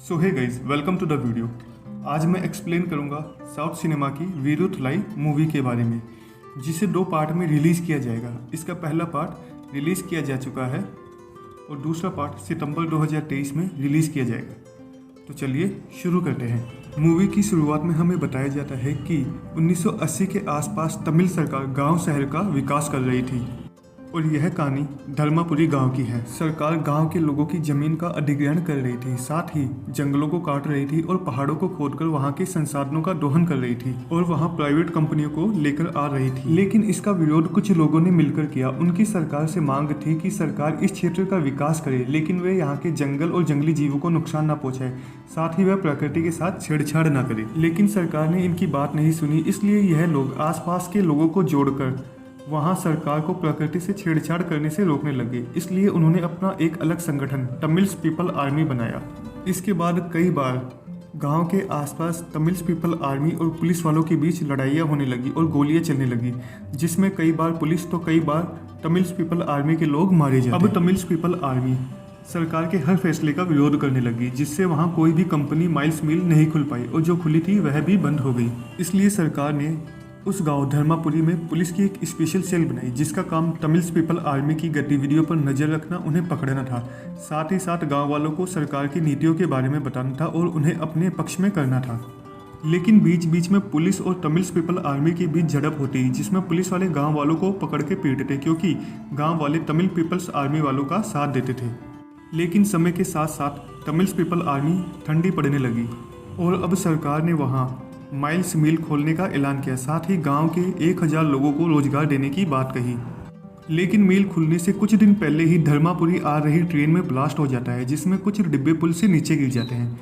So hey guys, welcome to the video. आज मैं explain करूंगा साउथ सिनेमा की वीरुथलाई मूवी के बारे में, जिसे 2 पार्ट में रिलीज़ किया जाएगा। इसका पहला पार्ट रिलीज़ किया जा चुका है और दूसरा पार्ट सितंबर 2023 में रिलीज़ किया जाएगा। तो चलिए शुरू करते हैं। मूवी की शुरुआत में हमें बताया जाता है कि 1980 के आसपास तमिल सरकार गांव शहर का विकास कर रही थी और यह कहानी धर्मापुरी गांव की है। सरकार गांव के लोगों की जमीन का अधिग्रहण कर रही थी, साथ ही जंगलों को काट रही थी और पहाड़ों को खोदकर वहां के संसाधनों का दोहन कर रही थी और वहां प्राइवेट कंपनियों को लेकर आ रही थी। लेकिन इसका विरोध कुछ लोगों ने मिलकर किया। उनकी सरकार से मांग थी कि सरकार इस क्षेत्र का विकास करे, लेकिन वे यहाँ के जंगल और जंगली जीवों को नुकसान न पहुंचाए, साथ ही वह प्रकृति के साथ छेड़छाड़ न करे। लेकिन सरकार ने इनकी बात नहीं सुनी, इसलिए यह लोग आसपास के लोगों को जोड़कर वहां सरकार को प्रकृति से छेड़छाड़ करने से रोकने लगे। इसलिए उन्होंने अपना एक अलग संगठन तमिल्स पीपल आर्मी बनाया। इसके बाद कई बार गांव के आसपास तमिल्स पीपल आर्मी और पुलिस वालों के बीच लड़ाइयाँ होने लगी और गोलियां चलने लगी, जिसमें कई बार पुलिस तो कई बार तमिल्स पीपल आर्मी के लोग मारे जाते। अब तमिल्स पीपल आर्मी सरकार के हर फैसले का विरोध करने लगी, जिससे वहां कोई भी कंपनी माइल्स मिल नहीं खुल पाई और जो खुली थी वह भी बंद हो गई। इसलिए सरकार ने उस गांव धर्मापुरी में पुलिस की एक स्पेशल सेल बनाई, जिसका काम तमिल्स पीपल आर्मी की गतिविधियों पर नजर रखना, उन्हें पकड़ना था। साथ ही साथ गांव वालों को सरकार की नीतियों के बारे में बताना था और उन्हें अपने पक्ष में करना था। लेकिन बीच बीच में पुलिस और तमिल्स पीपल आर्मी के बीच झड़प होती, जिसमें पुलिस वाले गाँव वालों को पकड़ के पीटते, क्योंकि गाँव वाले तमिल पीपल्स आर्मी वालों का साथ देते थे। लेकिन समय के साथ साथ तमिल्स पीपल आर्मी ठंडी पड़ने लगी और अब सरकार ने वहाँ माइल्स मिल खोलने का ऐलान किया। साथ ही गांव के 1000 लोगों को रोजगार देने की बात कही। लेकिन मिल खुलने से कुछ दिन पहले ही धर्मापुरी आ रही ट्रेन में ब्लास्ट हो जाता है, जिसमें कुछ डिब्बे पुल से नीचे गिर जाते हैं।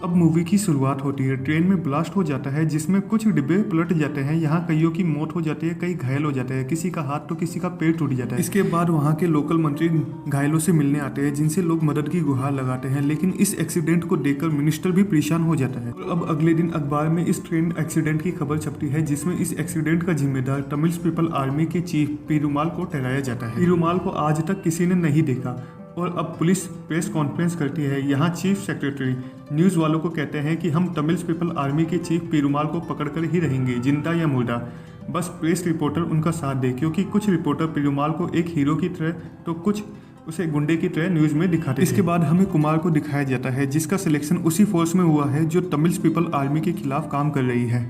अब मूवी की शुरुआत होती है। ट्रेन में ब्लास्ट हो जाता है, जिसमें कुछ डिब्बे पलट जाते हैं। यहाँ कईयों की मौत हो जाती है, कई घायल हो जाते हैं, किसी का हाथ तो किसी का पैर टूट जाता है। इसके बाद वहाँ के लोकल मंत्री घायलों से मिलने आते हैं, जिनसे लोग मदद की गुहार लगाते हैं। लेकिन इस एक्सीडेंट को देखकर मिनिस्टर भी परेशान हो जाता है। अब अगले दिन अखबार में इस ट्रेन एक्सीडेंट की खबर छपती है, जिसमें इस एक्सीडेंट का जिम्मेदार तमिल्स पीपल आर्मी के चीफ पेरुमाल को ठहराया जाता है। पेरुमाल को आज तक किसी ने नहीं देखा और अब पुलिस प्रेस कॉन्फ्रेंस करती है। यहाँ चीफ सेक्रेटरी न्यूज़ वालों को कहते हैं कि हम तमिल्स पीपल आर्मी के चीफ पेरुमाल को पकड़कर ही रहेंगे, जिंदा या मुर्दा। बस प्रेस रिपोर्टर उनका साथ दे, क्योंकि कुछ रिपोर्टर पेरुमाल को एक हीरो की तरह तो कुछ उसे गुंडे की तरह न्यूज़ में दिखाते। इसके बाद हमें कुमार को दिखाया जाता है, जिसका सिलेक्शन उसी फोर्स में हुआ है जो तमिल्स पीपल आर्मी के खिलाफ काम कर रही है।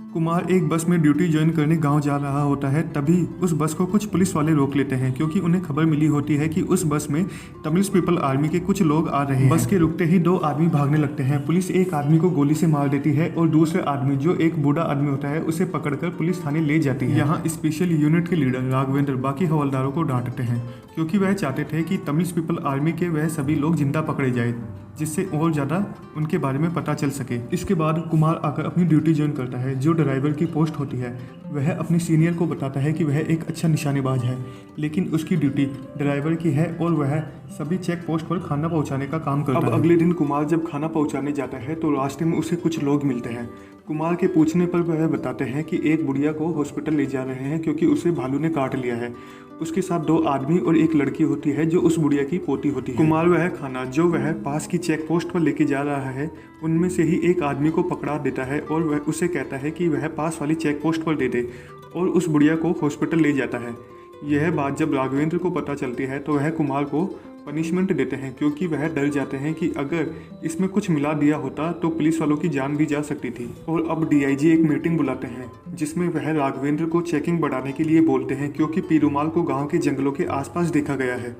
कुमार एक बस में ड्यूटी ज्वाइन करने गांव जा रहा होता है, तभी उस बस को कुछ पुलिस वाले रोक लेते हैं, क्योंकि उन्हें खबर मिली होती है कि उस बस में तमिल्स पीपल आर्मी के कुछ लोग आ रहे हैं। बस के रुकते ही 2 आदमी भागने लगते हैं। पुलिस एक आदमी को गोली से मार देती है और दूसरे आदमी, जो एक बूढ़ा आदमी होता है, उसे पकड़कर पुलिस थाने ले जाती है। यहाँ स्पेशल यूनिट के लीडर राघवेंद्र बाकी हवलदारों को डांटते हैं, क्योंकि वह चाहते थे कि तमिल्स पीपल आर्मी के वह सभी लोग जिंदा पकड़े जाए, जिससे और ज़्यादा उनके बारे में पता चल सके। इसके बाद कुमार आकर अपनी ड्यूटी ज्वाइन करता है। जो ड्राइवर की पोस्ट होती है, वह अपने सीनियर को बताता है कि वह एक अच्छा निशानेबाज है, लेकिन उसकी ड्यूटी ड्राइवर की है और वह सभी चेक पोस्ट पर खाना पहुंचाने का काम करता है। अब अगले दिन कुमार जब खाना पहुंचाने जाता है तो रास्ते में उसे कुछ लोग मिलते हैं। कुमार के पूछने पर वह बताते हैं कि एक बुढ़िया को हॉस्पिटल ले जा रहे हैं, क्योंकि उसे भालू ने काट लिया है। उसके साथ 2 आदमी और एक लड़की होती है, जो उस बुढ़िया की पोती होती है। कुमार वह खाना जो वह पास की चेक पोस्ट पर लेके जा रहा है, उनमें से ही एक आदमी को पकड़ा देता है और वह उसे कहता है कि वह पास वाली चेक पोस्ट पर दे दे, और उस बुढ़िया को हॉस्पिटल ले जाता है। यह बात जब राघवेंद्र को पता चलती है तो वह कुमार को पनिशमेंट देते हैं, क्योंकि वह डर जाते हैं कि अगर इसमें कुछ मिला दिया होता तो पुलिस वालों की जान भी जा सकती थी। और अब डीआईजी एक मीटिंग बुलाते हैं, जिसमें वह राघवेंद्र को चेकिंग बढ़ाने के लिए बोलते हैं, क्योंकि पेरुमाल को गांव के जंगलों के आसपास देखा गया है।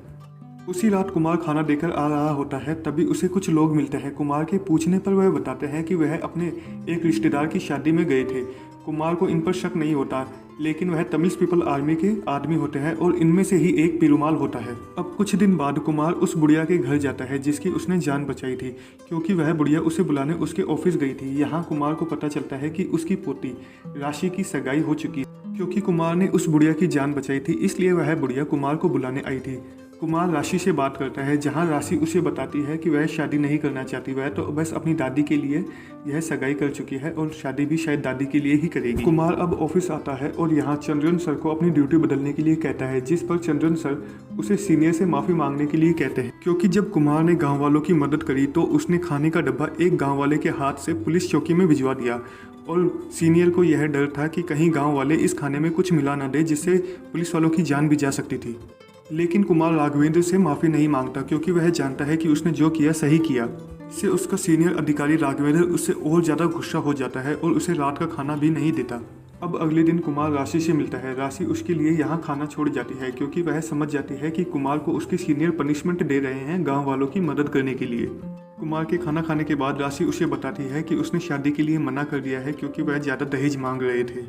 उसी रात कुमार खाना देकर आ रहा होता है, तभी उसे कुछ लोग मिलते हैं। कुमार के पूछने पर वह बताते हैं कि वह अपने एक रिश्तेदार की शादी में गए थे। कुमार को इन पर शक नहीं होता, लेकिन वह तमिल्स पीपल आर्मी के आदमी होते हैं और इनमें से ही एक पेरुमाल होता है। अब कुछ दिन बाद कुमार उस बुढ़िया के घर जाता है, जिसकी उसने जान बचाई थी, क्योंकि वह बुढ़िया उसे बुलाने उसके ऑफिस गई थी। यहाँ कुमार को पता चलता है कि उसकी पोती राशि की सगाई हो चुकी है। क्योंकि कुमार ने उस बुढ़िया की जान बचाई थी, इसलिए वह बुढ़िया कुमार को बुलाने आई थी। कुमार राशि से बात करता है, जहां राशि उसे बताती है कि वह शादी नहीं करना चाहती, वह तो बस अपनी दादी के लिए यह सगाई कर चुकी है और शादी भी शायद दादी के लिए ही करेगी। कुमार अब ऑफिस आता है और यहाँ चंद्रन सर को अपनी ड्यूटी बदलने के लिए कहता है, जिस पर चंद्रन सर उसे सीनियर से माफ़ी मांगने के लिए कहते हैं, क्योंकि जब कुमार ने गाँव वालों की मदद करी तो उसने खाने का डब्बा एक गाँव वाले के हाथ से पुलिस चौकी में भिजवा दिया और सीनियर को यह डर था कि कहीं गाँव वाले इस खाने में कुछ मिला ना दे जिससे पुलिस वालों की जान भी जा सकती थी। लेकिन कुमार राघवेंद्र से माफ़ी नहीं मांगता क्योंकि वह जानता है कि उसने जो किया सही किया। इससे उसका सीनियर अधिकारी राघवेंद्र उससे और ज़्यादा गुस्सा हो जाता है और उसे रात का खाना भी नहीं देता। अब अगले दिन कुमार राशि से मिलता है। राशि उसके लिए यहाँ खाना छोड़ जाती है क्योंकि वह समझ जाती है कि कुमार को उसके सीनियर पनिशमेंट दे रहे हैं गाँव वालों की मदद करने के लिए। कुमार के खाना खाने के बाद राशि उसे बताती है कि उसने शादी के लिए मना कर दिया है क्योंकि वह ज़्यादा दहेज मांग रहे थे।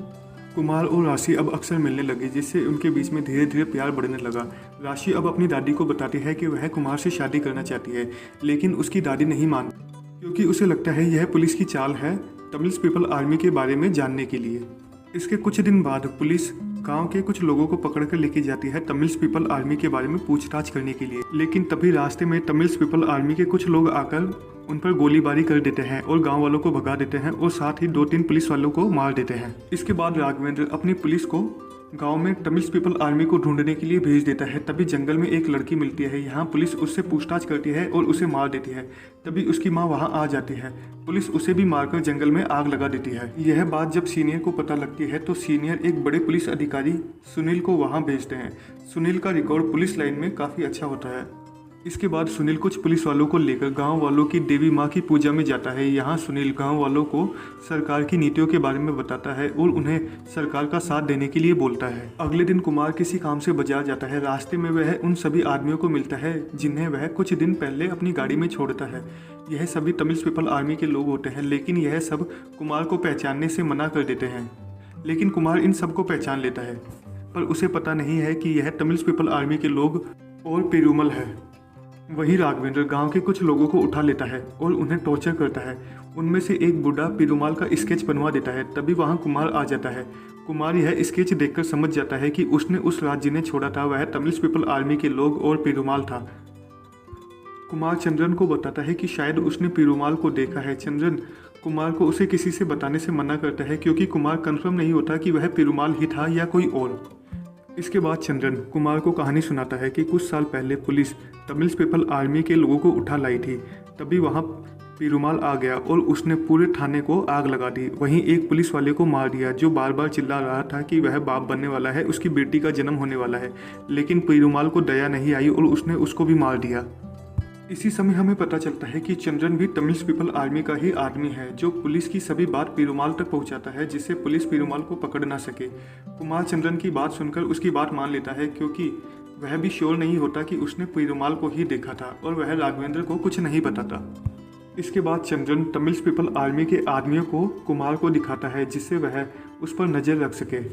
कुमार और राशि अब अक्सर मिलने लगे जिससे उनके बीच में धीरे धीरे प्यार बढ़ने लगा। राशि अब अपनी दादी को बताती है कि वह कुमार से शादी करना चाहती है, लेकिन उसकी दादी नहीं मानती क्योंकि उसे लगता है यह पुलिस की चाल है तमिल पीपल आर्मी के बारे में जानने के लिए। इसके कुछ दिन बाद पुलिस गांव के कुछ लोगों को पकड़कर लेके जाती है तमिल पीपल आर्मी के बारे में पूछताछ करने के लिए, लेकिन तभी रास्ते में तमिल पीपल आर्मी के कुछ लोग आकर उन पर गोलीबारी कर देते हैं और गांव वालों को भगा देते हैं और साथ ही 2-3 पुलिस वालों को मार देते हैं। इसके बाद राघवेंद्र अपनी पुलिस को गांव में तमिल पीपल आर्मी को ढूंढने के लिए भेज देता है। तभी जंगल में एक लड़की मिलती है। यहाँ पुलिस उससे पूछताछ करती है और उसे मार देती है। तभी उसकी माँ वहाँ आ जाती है। पुलिस उसे भी मारकर जंगल में आग लगा देती है। यह बात जब सीनियर को पता लगती है तो सीनियर एक बड़े पुलिस अधिकारी सुनील को वहाँ भेजते हैं। सुनील का रिकॉर्ड पुलिस लाइन में काफ़ी अच्छा होता है। इसके बाद सुनील कुछ पुलिस वालों को लेकर गांव वालों की देवी माँ की पूजा में जाता है। यहाँ सुनील गांव वालों को सरकार की नीतियों के बारे में बताता है और उन्हें सरकार का साथ देने के लिए बोलता है। अगले दिन कुमार किसी काम से बाजार जाता है। रास्ते में वह उन सभी आदमियों को मिलता है जिन्हें वह कुछ दिन पहले अपनी गाड़ी में छोड़ता है। यह सभी तमिल पीपल आर्मी के लोग होते हैं, लेकिन यह सब कुमार को पहचानने से मना कर देते हैं। लेकिन कुमार इन सबको पहचान लेता है, पर उसे पता नहीं है कि यह तमिल पीपल आर्मी के लोग और पेरूमल है। वही राघवेंद्र गांव के कुछ लोगों को उठा लेता है और उन्हें टॉर्चर करता है। उनमें से एक बूढ़ा पेरूमाल का स्केच बनवा देता है। तभी वहां कुमार आ जाता है। कुमार यह स्केच देखकर समझ जाता है कि उसने उस रात जिन्हें छोड़ा था वह तमिल पीपल आर्मी के लोग और पेरूमाल था। कुमार चंद्रन को बताता है कि शायद उसने पेरूमाल को देखा है। चंद्रन कुमार को उसे किसी से बताने से मना करता है क्योंकि कुमार कंफर्म नहीं होता कि वह पेरूमाल ही था या कोई और। इसके बाद चंद्रन कुमार को कहानी सुनाता है कि कुछ साल पहले पुलिस तमिल पीपल आर्मी के लोगों को उठा लाई थी। तभी वहां पेरूमाल आ गया और उसने पूरे थाने को आग लगा दी। वहीं एक पुलिस वाले को मार दिया जो बार बार चिल्ला रहा था कि वह बाप बनने वाला है, उसकी बेटी का जन्म होने वाला है। लेकिन पेरूमाल को दया नहीं आई और उसने उसको भी मार दिया। इसी समय हमें पता चलता है कि चंद्रन भी तमिल पीपल आर्मी का ही आदमी है जो पुलिस की सभी बात पेरूमाल तक पहुंचाता है जिससे पुलिस पेरूमाल को पकड़ ना सके। कुमार चंद्रन की बात सुनकर उसकी बात मान लेता है क्योंकि वह भी श्योर नहीं होता कि उसने पेरूमाल को ही देखा था और वह राघवेंद्र को कुछ नहीं बताता। इसके बाद चंद्रन तमिल पीपल आर्मी के आदमियों को कुमार को दिखाता है जिससे वह उस पर नज़र रख सके।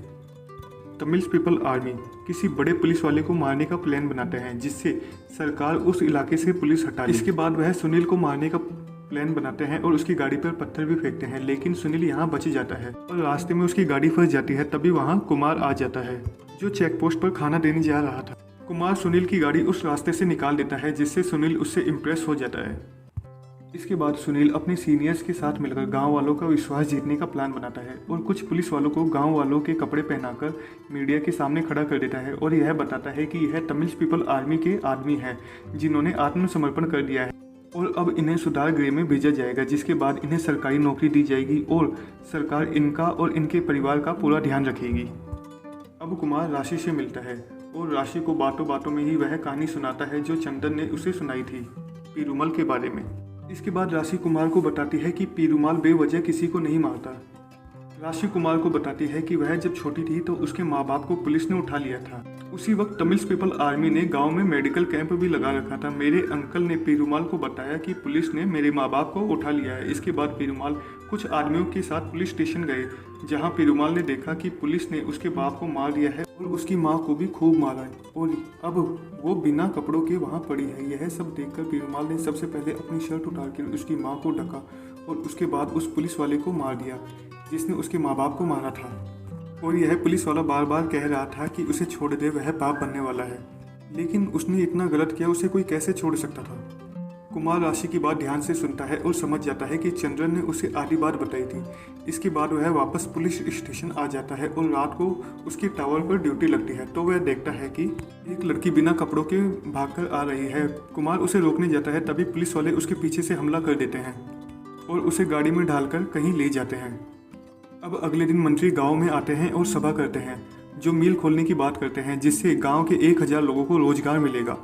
तमिल पीपल आर्मी किसी बड़े पुलिस वाले को मारने का प्लान बनाते हैं जिससे सरकार उस इलाके से पुलिस हटा ले। इसके बाद वह सुनील को मारने का प्लान बनाते हैं और उसकी गाड़ी पर पत्थर भी फेंकते हैं, लेकिन सुनील यहाँ बच जाता है और रास्ते में उसकी गाड़ी फंस जाती है। तभी वहाँ कुमार आ जाता है जो चेक पोस्ट पर खाना देने जा रहा था। कुमार सुनील की गाड़ी उस रास्ते से निकाल देता है जिससे सुनील उससे इम्प्रेस हो जाता है। इसके बाद सुनील अपने सीनियर्स के साथ मिलकर गांव वालों का विश्वास जीतने का प्लान बनाता है और कुछ पुलिस वालों को गांव वालों के कपड़े पहनाकर मीडिया के सामने खड़ा कर देता है और यह बताता है कि यह तमिल पीपल आर्मी के आदमी हैं जिन्होंने आत्मसमर्पण कर दिया है और अब इन्हें सुधार गृह में भेजा जाएगा, जिसके बाद इन्हें सरकारी नौकरी दी जाएगी और सरकार इनका और इनके परिवार का पूरा ध्यान रखेगी। अब कुमार राशि से मिलता है और राशि को बातों बातों में ही वह कहानी सुनाता है जो चंदन ने उसे सुनाई थी पेरूमल के बारे में। इसके बाद राशि कुमार को बताती है कि पेरूमाल बेवजह किसी को नहीं मारता। राशि कुमार को बताती है कि वह जब छोटी थी तो उसके माँ बाप को पुलिस ने उठा लिया था। उसी वक्त तमिल पीपल आर्मी ने गांव में मेडिकल कैंप भी लगा रखा था। मेरे अंकल ने पेरूमाल को बताया कि पुलिस ने मेरे माँ बाप को उठा लिया है। इसके बाद पेरूमाल कुछ आदमियों के साथ पुलिस स्टेशन गए जहां पेरूमाल ने देखा कि पुलिस ने उसके बाप को मार दिया है और उसकी माँ को भी खूब मारा है और अब वो बिना कपड़ों के वहाँ पड़ी है। यह सब देखकर पेरूमाल ने सबसे पहले अपनी शर्ट उतार कर उसकी माँ को ढका और उसके बाद उस पुलिस वाले को मार दिया जिसने उसके माँ बाप को मारा था। और यह पुलिस वाला बार बार कह रहा था कि उसे छोड़ दे, वह बाप बनने वाला है। लेकिन उसने इतना गलत किया, उसे कोई कैसे छोड़ सकता था। कुमार राशि की बात ध्यान से सुनता है और समझ जाता है कि चंद्रन ने उसे आधी बात बताई थी। इसके बाद वह वापस पुलिस स्टेशन आ जाता है और रात को उसकी टावर पर ड्यूटी लगती है। तो वह देखता है कि एक लड़की बिना कपड़ों के भागकर आ रही है। कुमार उसे रोकने जाता है, तभी पुलिस वाले उसके पीछे से हमला कर देते हैं और उसे गाड़ी में डालकर कहीं ले जाते हैं। अब अगले दिन मंत्री गाँव में आते हैं और सभा करते हैं, जो मिल खोलने की बात करते हैं, जिससे गाँव के 1000 लोगों को रोजगार मिलेगा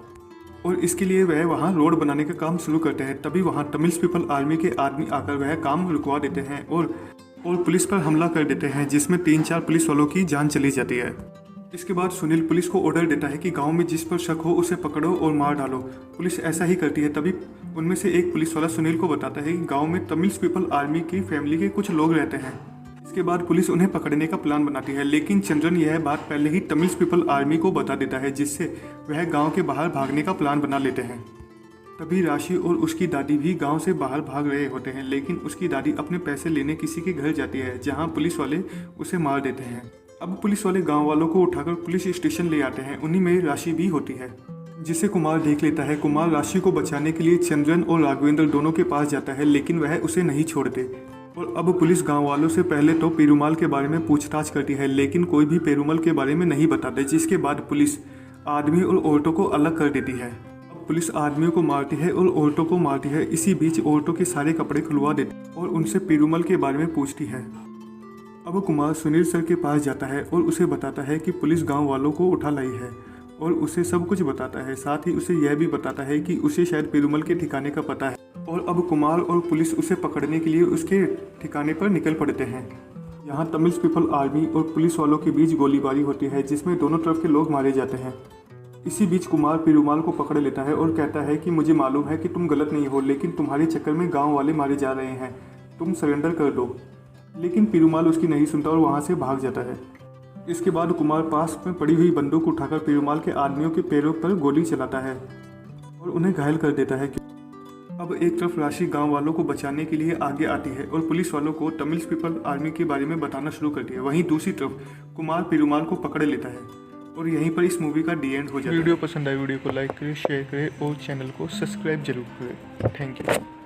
और इसके लिए वह वहाँ रोड बनाने का काम शुरू करते हैं। तभी वहाँ तमिल पीपल आर्मी के आदमी आकर वह काम रुकवा देते हैं और पुलिस पर हमला कर देते हैं, जिसमें 3-4 पुलिस वालों की जान चली जाती है। इसके बाद सुनील पुलिस को ऑर्डर देता है कि गांव में जिस पर शक हो उसे पकड़ो और मार डालो। पुलिस ऐसा ही करती है। तभी उनमें से एक पुलिस वाला सुनील को बताता है कि गाँव में तमिल पीपल आर्मी की फैमिली के कुछ लोग रहते हैं। इसके बाद पुलिस उन्हें पकड़ने का प्लान बनाती है, लेकिन चंद्रन यह बात पहले ही तमिल पीपल आर्मी को बता देता है, जिससे वह गांव के बाहर भागने का प्लान बना लेते हैं। तभी राशि और उसकी दादी भी गांव से बाहर भाग रहे होते हैं, लेकिन उसकी दादी अपने पैसे लेने किसी के घर जाती है, जहां पुलिस वाले उसे मार देते हैं। अब पुलिस वाले गाँव वालों को उठाकर पुलिस स्टेशन ले आते हैं। उन्हीं में राशि भी होती है, जिसे कुमार देख लेता है। कुमार राशि को बचाने के लिए चंद्रन और राघवेंद्र दोनों के पास जाता है, लेकिन वह उसे नहीं छोड़ते। और अब पुलिस गांव वालों से पहले तो पेरूमल के बारे में पूछताछ करती है, लेकिन कोई भी पेरूमल के बारे में नहीं बताते, जिसके बाद पुलिस आदमी और औरतों को अलग कर देती है। अब पुलिस आदमियों को मारती है और औरतों को मारती है। इसी बीच औरतों के सारे कपड़े खुलवा देती और उनसे पेरूमल के बारे में पूछती है। अब कुमार सुनील सर के पास जाता है और उसे बताता है कि पुलिस गाँव वालों को उठा लाई है और उसे सब कुछ बताता है। साथ ही उसे यह भी बताता है कि उसे शायद पेरूमल के ठिकाने का पता है और अब कुमार और पुलिस उसे पकड़ने के लिए उसके ठिकाने पर निकल पड़ते हैं। यहाँ तमिल पीपल आर्मी और पुलिस वालों के बीच गोलीबारी होती है, जिसमें दोनों तरफ के लोग मारे जाते हैं। इसी बीच कुमार पेरूमल को पकड़ लेता है और कहता है कि मुझे मालूम है कि तुम गलत नहीं हो, लेकिन तुम्हारे चक्कर में गाँव वाले मारे जा रहे हैं, तुम सरेंडर कर दो। लेकिन पेरूमल उसकी नहीं सुनता और वहाँ से भाग जाता है। इसके बाद कुमार पास में पड़ी हुई बंदूक उठाकर पेरूमल के आदमियों के पैरों पर गोली चलाता है और उन्हें घायल कर देता है। अब एक तरफ राशि गांव वालों को बचाने के लिए आगे आती है और पुलिस वालों को तमिल पीपल आर्मी के बारे में बताना शुरू करती है। वहीं दूसरी तरफ कुमार पेरूमल को पकड़ लेता है और यहीं पर इस मूवी का डी एंड हो जाता है। वीडियो पसंद आए वीडियो को लाइक करें, शेयर करें और चैनल को सब्सक्राइब जरूर करें। Thank you.